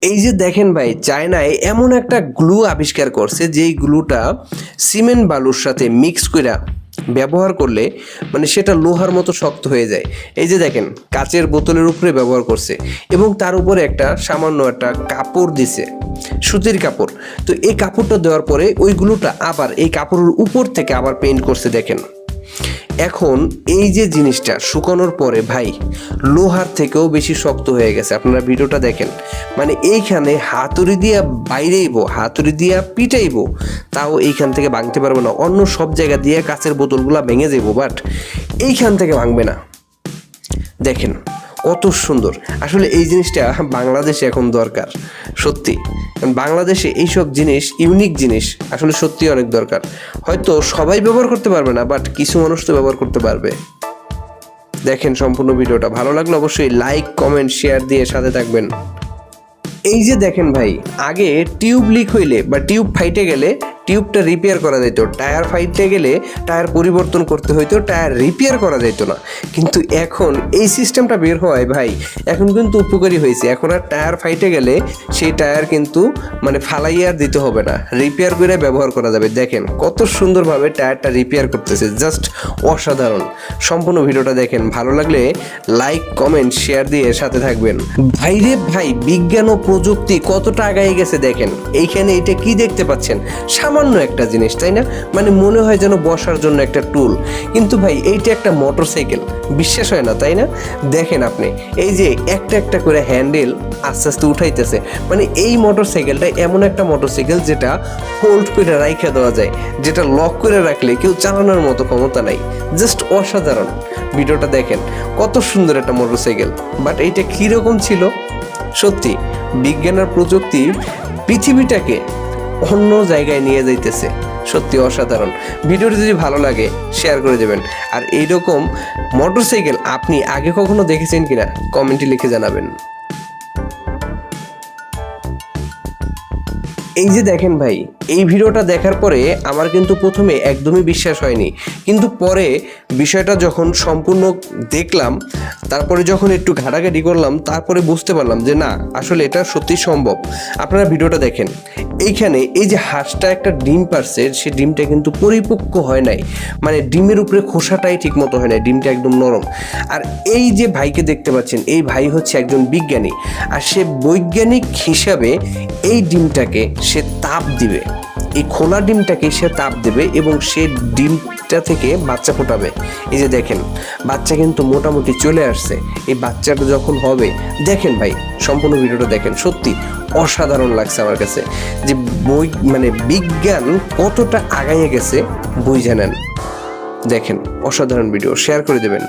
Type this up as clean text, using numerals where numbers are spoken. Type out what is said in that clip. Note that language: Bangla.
এই যে দেখেন ভাই, চায়নায় এমন একটা গ্লু আবিষ্কার করছে যেই গ্লুটা সিমেন্ট বালুর সাথে মিক্স কইরা ব্যবহার করলে মানে সেটা লোহার মতো শক্ত হয়ে যায়। এই যে দেখেন, কাচের বোতলের উপরে ব্যবহার করছে এবং তার উপরে একটা সামান্য একটা কাপড় দিছে, সুতির কাপড়। তো এই কাপড়টা দেওয়ার পরে ওই গ্লুটা আবার এই কাপড়ের উপর থেকে আবার পেইন্ট করছে। দেখেন এখন এই যে জিনিসটা শুকানোর পরে ভাই লোহার থেকেও বেশি শক্ত হয়ে গেছে। আপনারা ভিডিওটা দেখেন, মানে এইখানে হাতুড়ি দিয়া বাইরেইবো, হাতুড়ি দিয়া পিটাইবো, তাও এইখান থেকে ভাঙতে পারবো না। অন্য সব জায়গা দিয়ে কাঁচের বোতলগুলা ভেঙে যাবো, বাট এইখান থেকে ভাঙবে না। দেখেন কত সুন্দর। আসলে এই জিনিসটা বাংলাদেশে এখন দরকার সত্যি। বাংলাদেশে এইসব জিনিস, ইউনিক জিনিস আসলে সত্যি অনেক দরকার। হয়তো সবাই ব্যবহার করতে পারবে না, বাট কিছু মানুষ তো ব্যবহার করতে পারবে। দেখেন সম্পূর্ণ ভিডিওটা ভালো লাগলে অবশ্যই লাইক, কমেন্ট, শেয়ার দিয়ে সাথে থাকবেন। এই যে দেখেন ভাই, আগে টিউব লিক হইলে বা টিউব ফাইটে গেলে টিউবটা রিপেয়ার করা যেত, টায়ার ফাইটে গেলে টায়ার পরিবর্তন করতে হইতো, টায়ার রিপেয়ার করা যেত না। কিন্তু এখন এই সিস্টেমটা বের হওয়ায় ভাই এখন কিন্তু উপকারী হয়েছে। এখন আর টায়ার ফাইটে গেলে সেই টায়ার কিন্তু মানে ফালাইয়া আর দিতে হবে না, রিপেয়ার করে ব্যবহার করা যাবে। দেখেন কত সুন্দরভাবে টায়ারটা রিপেয়ার করতেছে, জাস্ট অসাধারণ। সম্পূর্ণ ভিডিওটা দেখেন, ভালো লাগলে লাইক, কমেন্ট, শেয়ার দিয়ে সাথে থাকবেন। ভাইরে ভাই, বিজ্ঞান ও প্রযুক্তি কতটা আগায় গেছে দেখেন। এইখানে এটা কি দেখতে পাচ্ছেন? সামান্য একটা জিনিস, তাই না? মানে মনে হয় যেন বসার জন্য একটা টুল, কিন্তু ভাই এইটা একটা মোটরসাইকেল। বিশ্বাস হয় না, তাই না? দেখেন আপনি, এই যে একটা একটা করে হ্যান্ডেল আস্তে আস্তে উঠাইতেছে। মানে এই মোটরসাইকেলটা এমন একটা মোটরসাইকেল যেটা হোল্ড করে রাইখা দেওয়া যায়, যেটা লক করে রাখলে কেউ চালানোর মতো ক্ষমতা নাই। জাস্ট অসাধারণ। ভিডিওটা দেখেন, কত সুন্দর একটা মোটরসাইকেল। বাট এইটা কীরকম ছিল? সত্যি বিজ্ঞান আর প্রযুক্তি পৃথিবীটাকে অন্য জায়গায় নিয়ে যাইতেছে, সত্যি অসাধারণ। ভিডিওটি যদি ভালো লাগে শেয়ার করে দেবেন। আর এইরকম মোটরসাইকেল আপনি আগে কখনো দেখেছেন কিনা কমেন্টে লিখে জানাবেন। এই যে দেখেন ভাই, এই ভিডিওটা দেখার পরে আমার কিন্তু প্রথমে একদমই বিশ্বাস হয়নি, কিন্তু পরে বিষয়টা যখন সম্পূর্ণ দেখলাম, তারপরে যখন একটু ঘাটাঘাটি করলাম, তারপরে বুঝতে পারলাম যে না, আসলে এটা সত্যি সম্ভব। আপনারা ভিডিওটা দেখেন, এইখানে এই যে হাঁসটা একটা ডিম পারছে, সে ডিমটা কিন্তু পরিপক্ক হয় নাই, মানে ডিমের উপরে খোসাটাই ঠিক মতো হয় নাই, ডিমটা একদম নরম। আর এই যে ভাইকে দেখতে পাচ্ছেন, এই ভাই হচ্ছে একজন বিজ্ঞানী, আর সে বৈজ্ঞানিক হিসাবে এই ডিমটাকে সে তাপ দিবে, এই খোলা ডিমটাকে সে তাপ দেবে এবং সে ডিমটা থেকে বাচ্চা ফোটাবে। এই যে দেখেন, বাচ্চা কিন্তু মোটামুটি চলে আসছে। এই বাচ্চাটা যখন হবে, দেখেন ভাই সম্পূর্ণ ভিডিওটা দেখেন, সত্যি অসাধারণ লাগছে আমার কাছে যে মানে বিজ্ঞান কতটা আগাইয়ে গেছে বই জানেন। দেখেন অসাধারণ ভিডিও, শেয়ার করে দেবেন।